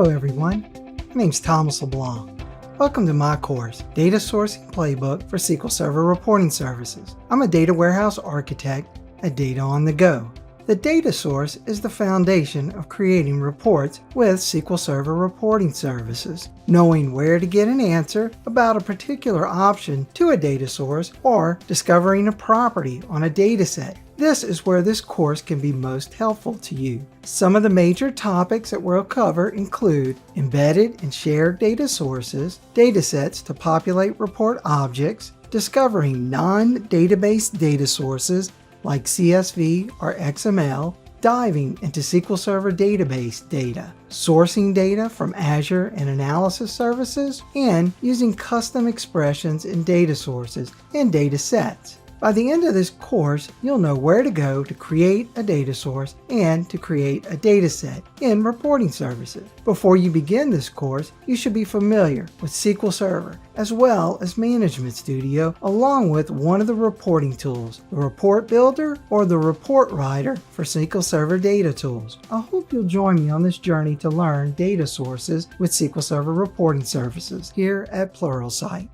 Hello everyone, my name's Thomas LeBlanc. Welcome to my course, Data Sourcing Playbook for SQL Server Reporting Services. I'm a data warehouse architect at Data on the Go. The data source is the foundation of creating reports with SQL Server Reporting Services. Knowing where to get an answer about a particular option to a data source or discovering a property on a dataset. This is where this course can be most helpful to you. Some of the major topics that we'll cover include embedded and shared data sources, datasets to populate report objects, discovering non-database data sources like CSV or XML, diving into SQL Server database data, sourcing data from Azure and analysis services, and using custom expressions in data sources and data sets. By the end of this course, you'll know where to go to create a data source and to create a data set in reporting services. Before you begin this course, you should be familiar with SQL Server as well as Management Studio, along with one of the reporting tools, the Report Builder or the Report Writer for SQL Server data tools. I hope you'll join me on this journey to learn data sources with SQL Server Reporting Services here at Pluralsight.